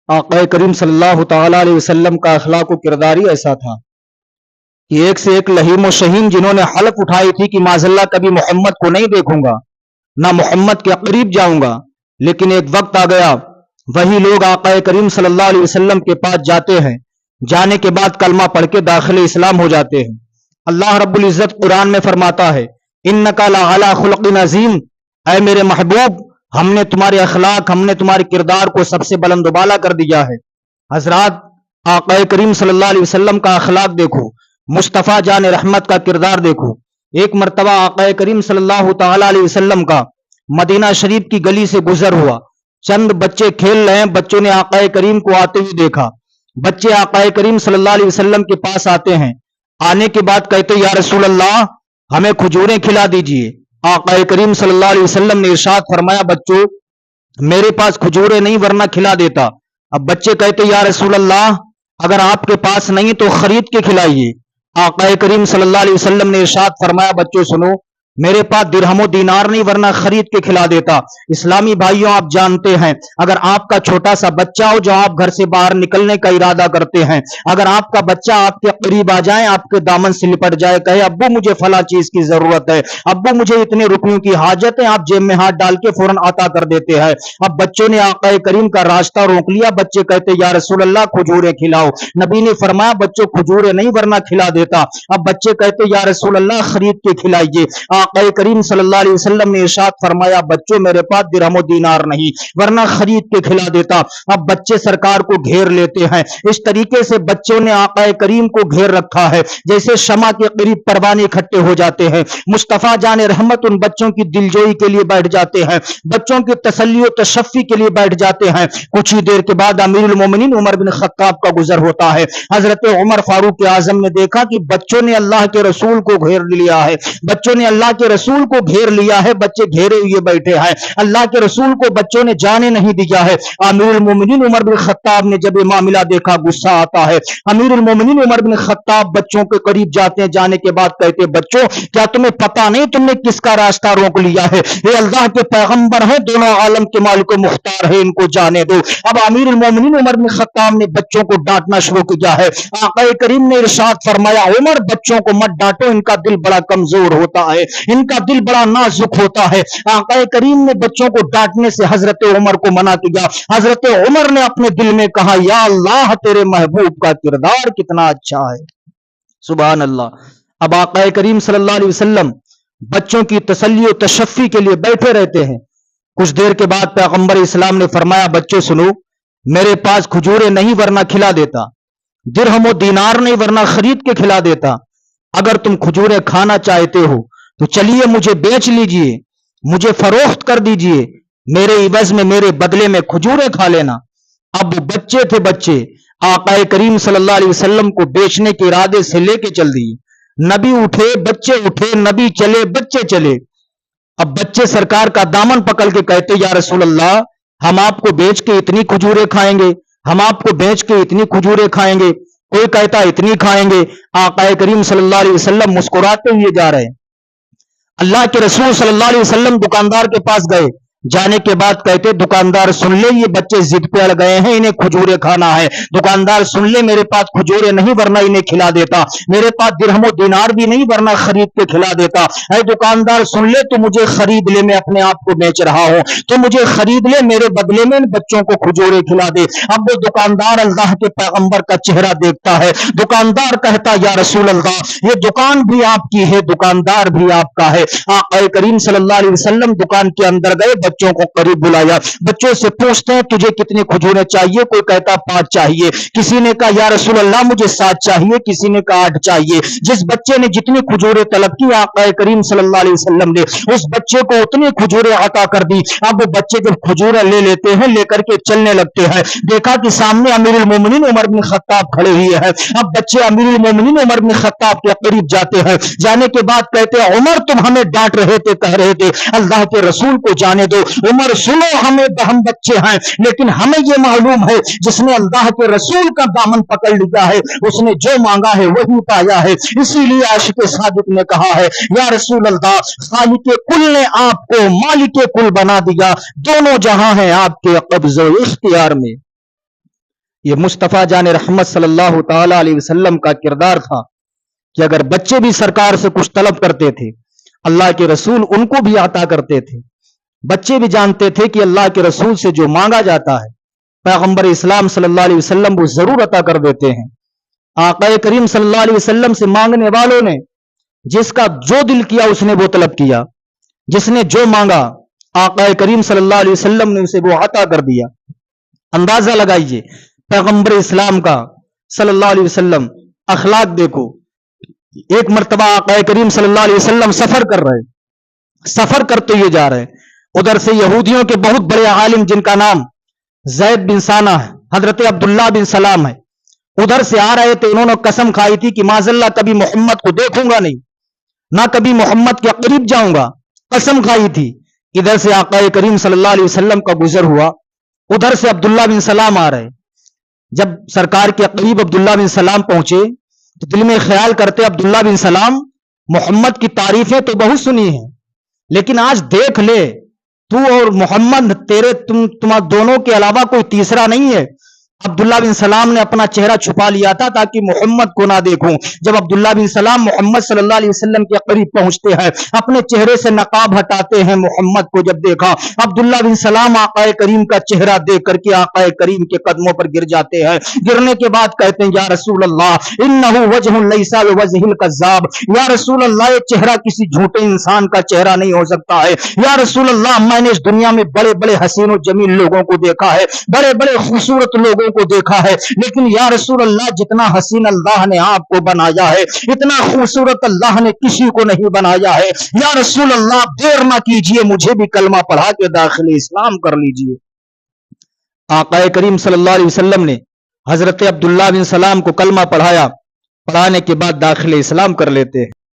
آقا کریم صلی اللہ تعالی علیہ وسلم کا اخلاق و کردار ہی ایسا تھا کہ ایک سے ایک لہیم و شہین جنہوں نے حلف اٹھائی تھی کہ معاذ اللہ کبھی محمد کو نہیں دیکھوں گا، نہ محمد کے قریب جاؤں گا، لیکن ایک وقت آ گیا وہی لوگ آقا کریم صلی اللہ علیہ وسلم کے پاس جاتے ہیں، جانے کے بعد کلمہ پڑھ کے داخل اسلام ہو جاتے ہیں۔ اللہ رب العزت قرآن میں فرماتا ہے انک لعلی خلق عظیم، اے میرے محبوب ہم نے تمہارے اخلاق، ہم نے تمہارے کردار کو سب سے بلند و بالا کر دیا ہے۔ حضرات، آقا کریم صلی اللہ علیہ وسلم کا اخلاق دیکھو، مصطفیٰ جان رحمت کا کردار دیکھو۔ ایک مرتبہ آقا کریم صلی اللہ تعالی علیہ وسلم کا مدینہ شریف کی گلی سے گزر ہوا، چند بچے کھیل رہے ہیں، بچوں نے آقا کریم کو آتے ہوئے دیکھا۔ بچے آقا کریم صلی اللہ علیہ وسلم کے پاس آتے ہیں، آنے کے بعد کہتے یا رسول اللہ ہمیں کھجوریں کھلا دیجئے۔ آقا کریم صلی اللہ علیہ وسلم نے ارشاد فرمایا بچوں میرے پاس کھجوریں نہیں ورنہ کھلا دیتا۔ اب بچے کہتے یا رسول اللہ اگر آپ کے پاس نہیں تو خرید کے کھلائیے۔ آقا کریم صلی اللہ علیہ وسلم نے ارشاد فرمایا بچوں سنو، میرے پاس درہم و دینار نہیں ورنہ خرید کے کھلا دیتا۔ اسلامی بھائیوں آپ جانتے ہیں اگر آپ کا چھوٹا سا بچہ ہو جو آپ گھر سے باہر نکلنے کا ارادہ کرتے ہیں، اگر آپ کا بچہ آپ کے قریب آ جائے، آپ کے دامن سے لپٹ جائے، کہے ابو مجھے فلاں چیز کی ضرورت ہے، ابو مجھے اتنے روپیوں کی حاجت ہے، آپ جیب میں ہاتھ ڈال کے فوراً عطا کر دیتے ہیں۔ اب بچوں نے آقا کریم کا راستہ روک لیا، بچے کہتے یا رسول اللہ کھجوریں کھلاؤ۔ نبی نے فرمایا بچوں کھجوریں نہیں ورنہ کھلا دیتا۔ اب بچے کہتے یا رسول اللہ خرید کے کھلائیے۔ آقا کریم صلی اللہ علیہ وسلم نے ارشاد فرمایا بچوں میرے پاس درہم و دینار نہیں ورنہ خرید کے کھلا دیتا۔ اب بچے سرکار کو گھیر لیتے ہیں، اس طریقے سے بچوں نے آقا کریم کو گھیر رکھا ہے جیسے شمع کے قریب پروانے اکٹھے ہو جاتے ہیں۔ مصطفیٰ جان رحمت ان بچوں کی دلجوئی کے لیے بیٹھ جاتے ہیں، بچوں کی تسلی و تشفی کے لیے بیٹھ جاتے ہیں۔ کچھ ہی دیر کے بعد امیر المومنین عمر بن خطاب کا گزر ہوتا ہے۔ حضرت عمر فاروق اعظم نے دیکھا کہ بچوں نے اللہ کے رسول کو گھیر لیا ہے، بچوں نے اللہ کے رسول کو گھیر لیا ہے، بچے گھیرے ہوئے بیٹھے ہیں، اللہ کے رسول کو بچوں نے جانے نہیں دیا ہے۔ امیر المومنین عمر بن خطاب نے جب یہ معاملہ دیکھا غصہ آتا ہے۔ امیر المومنین عمر بن خطاب بچوں کے قریب جاتے ہیں، جانے کے بعد کہتے بچوں کیا تمہیں پتہ نہیں تم نے کس کا راستہ روک لیا ہے؟ یہ اللہ کے پیغمبر ہیں، دونوں عالم کے مالک و مختار ہے، ان کو جانے دو۔ اب امیر المومنین عمر بن خطاب نے بچوں کو ڈانٹنا شروع کیا ہے۔ آقا کریم نے ارشاد فرمایا عمر بچوں کو مت ڈانٹو، ان کا دل بڑا کمزور ہوتا ہے، ان کا دل بڑا نازک ہوتا ہے۔ آقا کریم نے بچوں کو ڈانٹنے سے حضرت عمر کو منع کیا۔ حضرت عمر نے اپنے دل میں کہا یا اللہ تیرے محبوب کا کردار کتنا اچھا ہے، سبحان اللہ۔ اب آقا کریم صلی اللہ علیہ وسلم بچوں کی تسلی و تشفی کے لیے بیٹھے رہتے ہیں۔ کچھ دیر کے بعد پیغمبر اسلام نے فرمایا بچوں سنو، میرے پاس کھجوریں نہیں ورنہ کھلا دیتا، درہم و دینار نہیں ورنہ خرید کے کھلا دیتا۔ اگر تم کھجوریں کھانا چاہتے ہو تو چلیے مجھے بیچ لیجئے، مجھے فروخت کر دیجئے، میرے عوض میں میرے بدلے میں کھجوریں کھا لینا۔ اب بچے تھے، بچے آقا کریم صلی اللہ علیہ وسلم کو بیچنے کے ارادے سے لے کے چل دیے۔ نبی اٹھے، بچے اٹھے، نبی چلے، بچے چلے۔ اب بچے سرکار کا دامن پکڑ کے کہتے یا رسول اللہ ہم آپ کو بیچ کے اتنی کھجوریں کھائیں گے، ہم آپ کو بیچ کے اتنی کھجوریں کھائیں گے، کوئی کہتا اتنی کھائیں گے۔ آقا کریم صلی اللہ علیہ وسلم مسکراتے ہوئے جا رہے ہیں۔ اللہ کے رسول صلی اللہ علیہ وسلم دکاندار کے پاس گئے، جانے کے بعد کہتے دکاندار سن لے یہ بچے ضد پہ اڑ گئے ہیں، انہیں کھجوریں کھانا ہے۔ دکاندار سن لے میرے پاس کھجوریں نہیں ورنہ انہیں کھلا دیتا، میرے پاس درہم و دینار بھی نہیں ورنہ خرید کے کھلا دیتا۔ اے دکاندار سن لے تو مجھے خرید لے، میں اپنے آپ کو بیچ رہا ہوں، تو مجھے خرید لے، میرے بدلے میں ان بچوں کو کھجوریں کھلا دے۔ اب وہ دکاندار اللہ کے پیغمبر کا چہرہ دیکھتا ہے، دکاندار کہتا یا رسول اللہ یہ دکان بھی آپ کی ہے، دکاندار بھی آپ کا ہے۔ آقا کریم صلی اللہ علیہ وسلم دکان کے اندر گئے، بچوں کو قریب بلایا، بچوں سے پوچھتے ہیں تجھے کتنی کھجوریں چاہیے؟ کوئی کہتا 5 چاہیے، کسی نے کہا یا رسول اللہ مجھے 7 چاہیے، کسی نے کہا 8 چاہیے۔ جس بچے نے جتنی کھجوریں طلب کی آقا کریم صلی اللہ علیہ وسلم نے اس بچے کو اتنی کھجوریں عطا کر دی۔ اب وہ بچے جب کھجوریں لے لیتے ہیں، لے کر کے چلنے لگتے ہیں، دیکھا کہ سامنے امیر المومنین عمر بن خطاب کھڑے ہوئے ہیں۔ اب بچے امیر المومنین عمر بن خطاب کے قریب جاتے ہیں، جانے کے بعد کہتے ہیں عمر تم ہمیں ڈانٹ رہے تھے، کہہ رہے تھے اللہ کے رسول کو جانے دو۔ عمر سنو ہمیں ہم بچے ہیں لیکن ہمیں یہ معلوم ہے جس نے اللہ کے رسول کا دامن پکڑ لیا ہے اس نے جو مانگا ہے وہی پایا ہے۔ اسی لیے عاشق صادق نے کہا ہے یا رسول اللہ خالق کل نے آپ کو مالک کل بنا دیا، دونوں جہاں ہیں آپ کے قبض و اختیار میں۔ یہ مصطفیٰ جان رحمت صلی اللہ تعالی علیہ وسلم کا کردار تھا کہ اگر بچے بھی سرکار سے کچھ طلب کرتے تھے اللہ کے رسول ان کو بھی عطا کرتے تھے. بچے بھی جانتے تھے کہ اللہ کے رسول سے جو مانگا جاتا ہے پیغمبر اسلام صلی اللہ علیہ وسلم وہ ضرور عطا کر دیتے ہیں. آقا کریم صلی اللہ علیہ وسلم سے مانگنے والوں نے جس کا جو دل کیا اس نے وہ طلب کیا, جس نے جو مانگا آقا کریم صلی اللہ علیہ وسلم نے اسے وہ عطا کر دیا. اندازہ لگائیے پیغمبر اسلام کا صلی اللہ علیہ وسلم اخلاق دیکھو. ایک مرتبہ آقا کریم صلی اللہ علیہ وسلم سفر کرتے ہوئے جا رہے, ادھر سے یہودیوں کے بہت بڑے عالم جن کا نام زید بن ثانہ ہے, حضرت عبداللہ بن سلام ہے, ادھر سے آ رہے تھے. انہوں نے قسم کھائی تھی کہ معاذ اللہ کبھی محمد کو دیکھوں گا نہیں, نہ کبھی محمد کے قریب جاؤں گا, قسم کھائی تھی. ادھر سے آقا کریم صلی اللہ علیہ وسلم کا گزر ہوا, ادھر سے عبداللہ بن سلام آ رہے. جب سرکار کے قریب عبداللہ بن سلام پہنچے تو دل میں خیال کرتے عبداللہ بن سلام محمد کی تعریفیں تو بہت سنی ہیں لیکن آج دیکھ لے تو اور محمد تم دونوں کے علاوہ کوئی تیسرا نہیں ہے. عبداللہ بن سلام نے اپنا چہرہ چھپا لیا تھا تاکہ محمد کو نہ دیکھوں. جب عبداللہ بن سلام محمد صلی اللہ علیہ وسلم کے قریب پہنچتے ہیں اپنے چہرے سے نقاب ہٹاتے ہیں. محمد کو جب دیکھا عبداللہ بن سلام آقا کریم کا چہرہ دیکھ کر کے آقا کریم کے قدموں پر گر جاتے ہیں. گرنے کے بعد کہتے ہیں یا رسول اللہ انہ وجہ لیس بوجہ الکذاب, یا رسول اللہ یہ چہرہ کسی جھوٹے انسان کا چہرہ نہیں ہو سکتا ہے. یا رسول اللہ میں نے اس دنیا میں بڑے بڑے حسین و جمیل لوگوں کو دیکھا ہے, بڑے بڑے خوبصورت لوگوں کو دیکھا ہے, لیکن یا رسول اللہ جتنا حسین اللہ نے آپ کو بنایا ہے اتنا خوبصورت اللہ نے کسی کو نہیں بنایا ہے. یا رسول اللہ دیر نہ کیجئے, مجھے بھی کلمہ پڑھا کے داخل اسلام کر لیجئے. آقا کریم صلی اللہ علیہ وسلم نے حضرت عبداللہ بن سلام کو کلمہ پڑھایا, پڑھانے کے بعد داخل اسلام کر لیتے ہیں.